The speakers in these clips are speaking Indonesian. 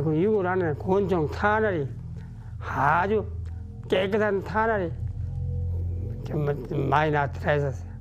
그 유골 안에 곤충 탄알이 아주 깨끗한 탄알이 좀 많이 나타나 있었어요.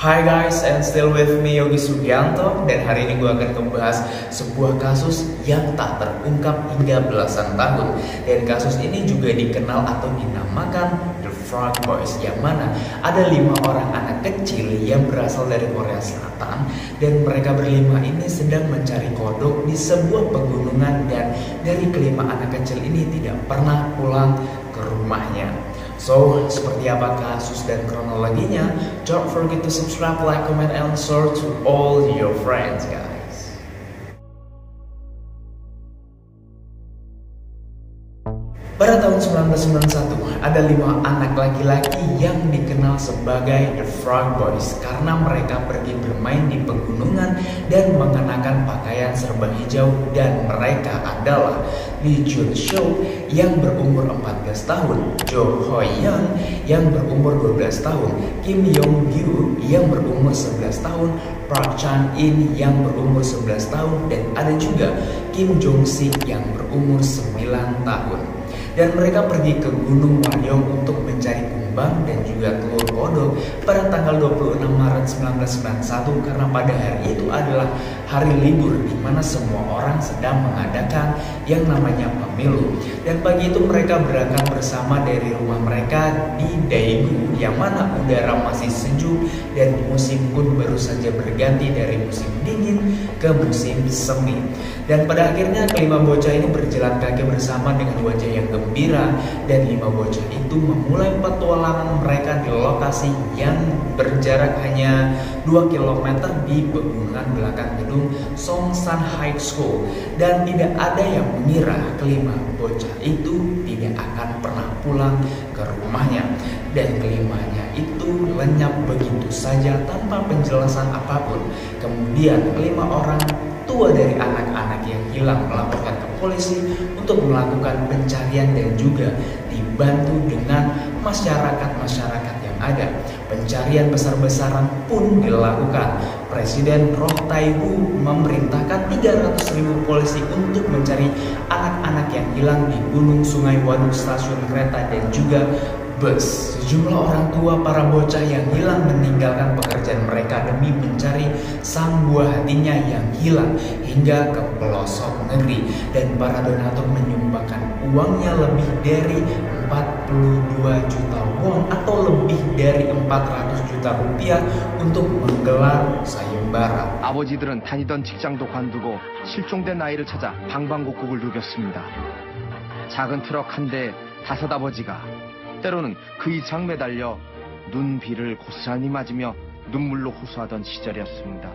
Hi guys, and still with me Yogi Sugianto. Dan hari ini gue akan membahas sebuah kasus yang tak terungkap hingga belasan tahun. Dan kasus ini juga dikenal atau dinamakan The Frog Boys, yang mana ada 5 orang anak kecil yang berasal dari Korea Selatan. Dan mereka berlima ini sedang mencari kodok di sebuah pegunungan, dan dari kelima anak kecil ini tidak pernah pulang ke rumahnya. So, seperti apa kasus dan kronologinya? Don't forget to subscribe, like, comment, and share to all your friends, guys. Pada tahun 1991, ada 5 anak laki-laki yang dikenal sebagai The Frog Boys karena mereka pergi bermain di pegunungan dan mengenakan pakaian serba hijau, dan mereka adalah Lee Jun Soo yang berumur 14 tahun, Jo Hoi Young yang berumur 12 tahun, Kim Yong Gyu yang berumur 11 tahun, Park Chan In yang berumur 11 tahun, dan ada juga Kim Jong Sik yang berumur 9 tahun. Dan mereka pergi ke Gunung Waryong untuk mencari kumbang dan juga telur kodok pada tanggal 26 Maret 1991 karena pada hari itu adalah hari libur di mana semua orang sedang mengadakan yang namanya pemilu. Dan pagi itu mereka berangkat bersama dari rumah mereka di Daegu, yang mana udara masih sejuk dan musim pun baru saja berganti dari musim dingin ke musim semi. Dan pada akhirnya kelima bocah ini berjalan kaki bersama dengan wajah yang gembira, dan 5 bocah itu memulai petualangan mereka di lokasi yang berjarak hanya 2 km di pegunungan belakang gedung Songsan High School. Dan tidak ada yang mengira kelima bocah itu tidak akan pernah pulang ke rumahnya, dan kelimanya itu lenyap begitu saja tanpa penjelasan apapun. Kemudian kelima orang tua dari anak-anak yang hilang melaporkan ke polisi untuk melakukan pencarian dan juga dibantu dengan masyarakat yang ada. Pencarian besar-besaran pun dilakukan. Presiden Roh Tai-woo memerintahkan 300.000 polisi untuk mencari anak-anak yang hilang di Gunung Sungai Waduk, stasiun kereta, dan juga bus. Sejumlah orang tua para bocah yang hilang meninggalkan pekerjaan mereka demi mencari sang buah hatinya yang hilang hingga ke pelosok negeri, dan para donatur menyumbangkan uangnya lebih dari 42 juta won atau lebih dari 400 juta rupiah untuk menggelar sayembara. 아버지들은 다니던 직장도 관두고 실종된 아이를 찾아 방방곡곡을 누볐습니다. 작은 트럭 한 대 5 아버지가 때로는 그 이상 매달려 눈 비를 고스란히 맞으며 눈물로 호소하던 시절이었습니다.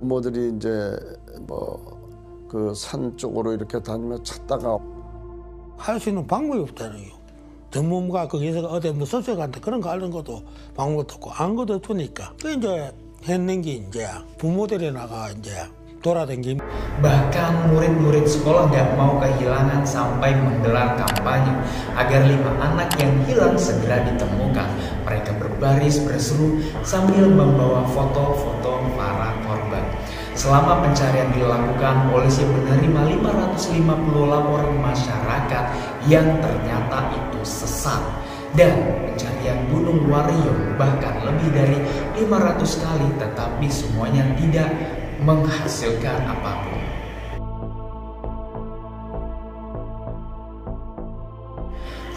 부모들이 이제 그 산 쪽으로 이렇게 다니며 찾다가 할 수 있는 방법이 없잖아요. 전문가 거기서 어디 뭐 서적한테 그런 거 하는 것도 방법도 없고 아무것도 없으니까 그 이제 했는 게 이제 부모들이 나가 이제 돌아다니기. Bahkan murid-murid sekolah gak mau kehilangan sampai menggelar kampanye agar 5 anak yang hilang segera ditemukan. Mereka berbaris berseru sambil membawa foto-foto para korban. Selama pencarian dilakukan, polisi menerima 550 laporan masyarakat yang ternyata itu sesat. Dan pencarian Gunung Waryong bahkan lebih dari 500 kali, tetapi semuanya tidak menghasilkan apapun.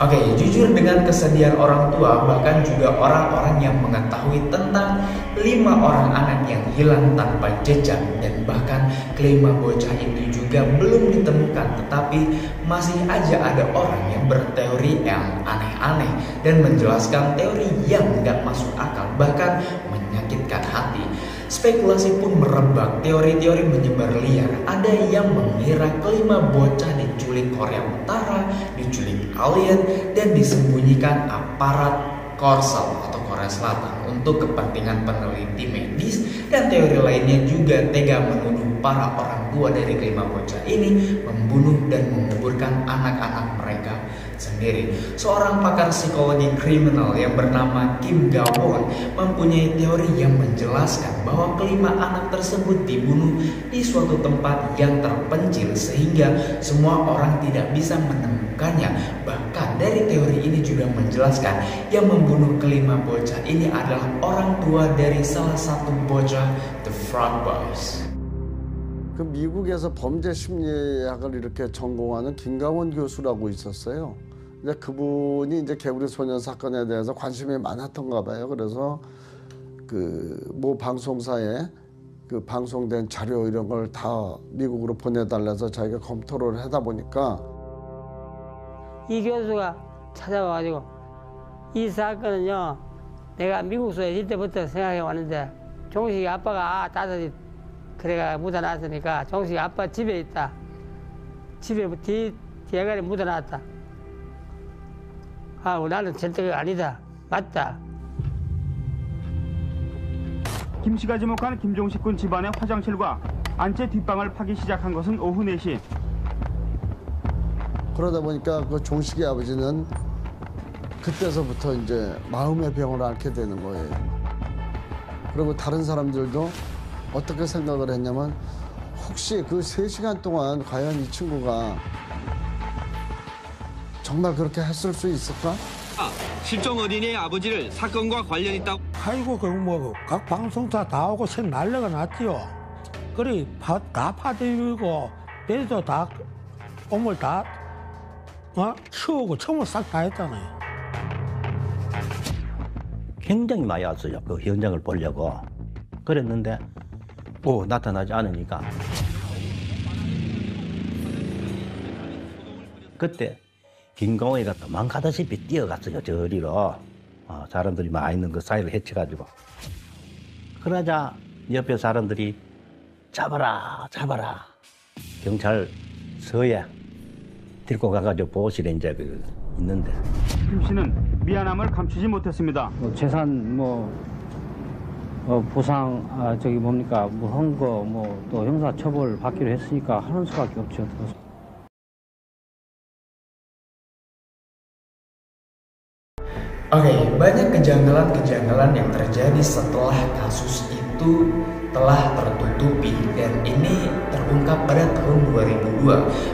Oke, jujur dengan kesedihan orang tua, bahkan juga orang-orang yang mengetahui tentang 5 orang anak yang hilang tanpa jejak, dan bahkan kelima bocah itu juga belum ditemukan, tetapi masih aja ada orang yang berteori yang aneh-aneh dan menjelaskan teori yang nggak masuk akal, bahkan menyakitkan hati. Spekulasi pun merebak, teori-teori menyebar liar. Ada yang mengira kelima bocah diculik Korea Utara, diculik alien, dan disembunyikan aparat Korsel atau Korea Selatan untuk kepentingan peneliti medis, dan teori lainnya juga tega menuduh para orang tua dari kelima bocah ini membunuh dan menguburkan anak-anak mereka sendiri. Seorang pakar psikologi kriminal yang bernama Kim Ga-won mempunyai teori yang menjelaskan bahwa kelima anak tersebut dibunuh di suatu tempat yang terpencil sehingga semua orang tidak bisa menemukannya. Bahkan dari teori ini juga menjelaskan yang membunuh kelima bocah ini adalah orang tua dari salah satu bocah, The Frog Boys. 그 미국에서 범죄 심리학을 이렇게 전공하는 김가원 교수라고 있었어요. 근데 그분이 이제 개구리 소년 사건에 대해서 관심이 많았던가 봐요. 그래서 그 모 방송사에 그 방송된 자료 이런 걸 다 미국으로 보내달라서 자기가 검토를 하다 보니까 이 교수가 찾아와가지고 이 사건은요, 내가 미국서에 있을 때부터 생각해 왔는데, 종식이 아빠가 다섯이 그래가 묻어놨으니까 종식이 아빠 집에 있다. 집에 뒤에가리 묻어놨다. 아, 나는 절대 아니다. 맞다. 김 씨가 지목한 김종식 군 집안의 화장실과 안채 뒷방을 파기 시작한 것은 오후 4시. 그러다 보니까 그 종식이 아버지는 그때서부터 이제 마음의 병을 앓게 되는 거예요. 그리고 다른 사람들도 어떻게 생각을 했냐면, 혹시 그 3시간 동안 과연 이 친구가 정말 그렇게 했을 수 있을까? 실종 어린이의 아버지를 사건과 관련 있다고. 아이고, 그 뭐 각 방송사 다 오고 새 난리가 났지요. 그래 다 파들고 배도 다 오물 다 치우고 처음을 싹 다 했잖아요. 굉장히 많이 왔어요. 그 현장을 보려고. 그랬는데 나타나지 않으니까 그때 김광호이가 도망가다시피 뛰어갔어요. 저리로. 사람들이 많이 있는 그 사이를 헤쳐가지고. 그러자 옆에 사람들이 잡아라 잡아라. 경찰서에 데리고 가가지고 보호실에 이제 있는데. 김 씨는 미안함을 감추지 못했습니다. 재산 보상 헌거 또 형사 처벌 받기로 했으니까 하는 수밖에 없죠. Oke, banyak kejanggalan-kejanggalan yang terjadi setelah kasus itu telah tertutupi, dan ini terungkap pada tahun 2002.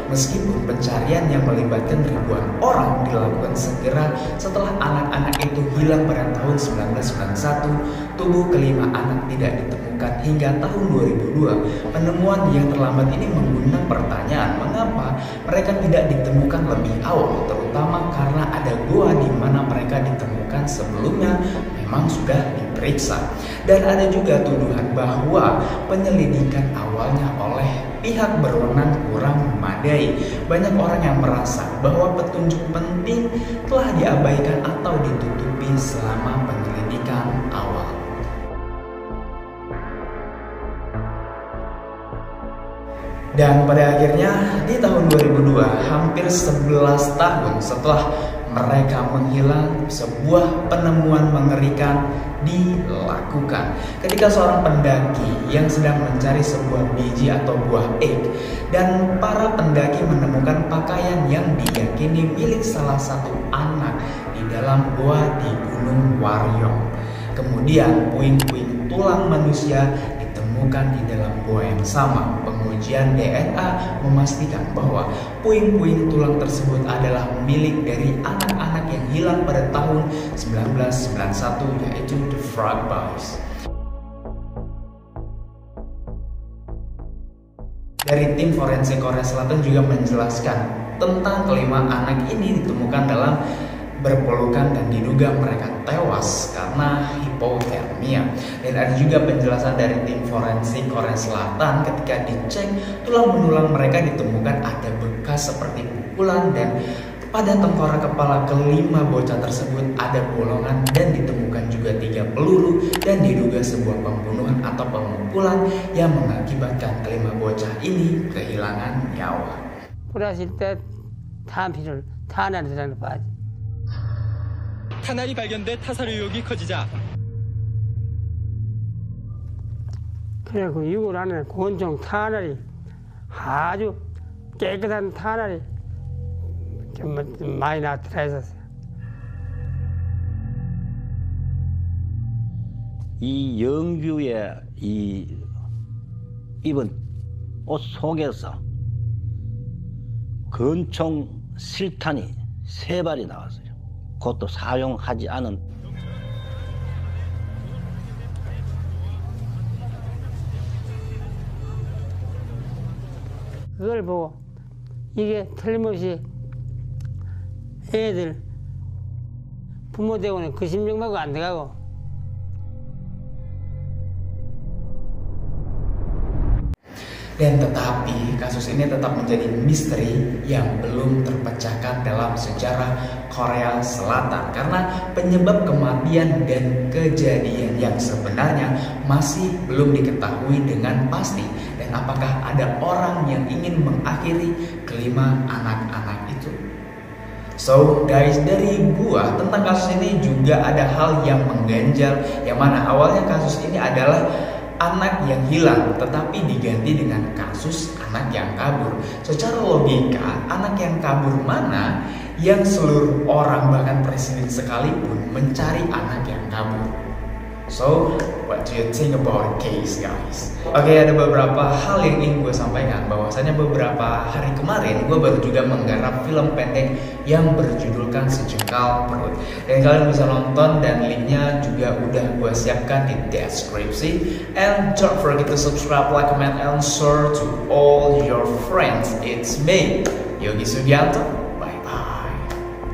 Meskipun pencarian yang melibatkan ribuan orang dilakukan segera setelah anak-anak itu hilang pada tahun 1991, tubuh kelima anak tidak ditemukan hingga tahun 2002. Penemuan yang terlambat ini mengundang pertanyaan mengapa mereka tidak ditemukan lebih awal, terutama karena ada gua di mana mereka ditemukan sebelumnya memang sudah diperiksa. Dan ada juga tuduhan bahwa penyelidikan awalnya oleh pihak berwenang kurang memadai. Banyak orang yang merasa bahwa petunjuk penting telah diabaikan atau ditutupi selama penyelidikan awal. Dan pada akhirnya di tahun 2002, hampir 11 tahun setelah mereka menghilang, sebuah penemuan mengerikan dilakukan ketika seorang pendaki yang sedang mencari sebuah biji atau buah egg, dan para pendaki menemukan pakaian yang diyakini milik salah satu anak di dalam goa di Gunung Waryong. Kemudian puing-puing tulang manusia ditemukan ditemukan di dalam gua yang sama. Pengujian DNA memastikan bahwa puing-puing tulang tersebut adalah milik dari anak-anak yang hilang pada tahun 1991, yaitu The Frog Boys. Dari tim forensik Korea Selatan juga menjelaskan tentang kelima anak ini ditemukan dalam berpelukan dan diduga mereka tewas karena hipotermia. Dan ada juga penjelasan dari tim forensik Korea Selatan ketika dicek tulang belulang mereka ditemukan ada bekas seperti pukulan, dan pada tengkorak kepala kelima bocah tersebut ada bolongan dan ditemukan juga 3 peluru dan diduga sebuah pembunuhan atau pemukulan yang mengakibatkan kelima bocah ini kehilangan nyawa. 뿌렸을 때 탄피를 탄환이 들어가는 거 봐야지. 탄환이 발견돼 타살 의혹이 커지자 그래 그 이걸 안에 곤충 탄환이 아주 깨끗한 탄환이 좀 많이 나타나 있었어요. 이 영규의 이 입은 옷 속에서 권총 실탄이 3발이 나왔어요. 그것도 사용하지 않은. 그걸 보고 이게 틀림없이 애들 부모 되고는 그 심정하고 안 돼가고. Dan tetapi kasus ini tetap menjadi misteri yang belum terpecahkan dalam sejarah Korea Selatan, karena penyebab kematian dan kejadian yang sebenarnya masih belum diketahui dengan pasti. Dan apakah ada orang yang ingin mengakhiri kelima anak-anak itu? So guys, dari gua tentang kasus ini juga ada hal yang mengganjal, yang mana awalnya kasus ini adalah anak yang hilang tetapi diganti dengan kasus anak yang kabur. Secara logika, anak yang kabur mana yang seluruh orang bahkan presiden sekalipun mencari anak yang kabur? So, what do you think about the case, guys? Oke, ada beberapa hal yang ingin gue sampaikan. Bahwasanya beberapa hari kemarin gue baru juga menggarap film pendek yang berjudulkan Sejengkal Perut. Dan kalian bisa nonton dan linknya juga udah gue siapkan di deskripsi. And don't forget to subscribe, like, comment, and share to all your friends. It's me, Yogi Sugianto. Bye-bye.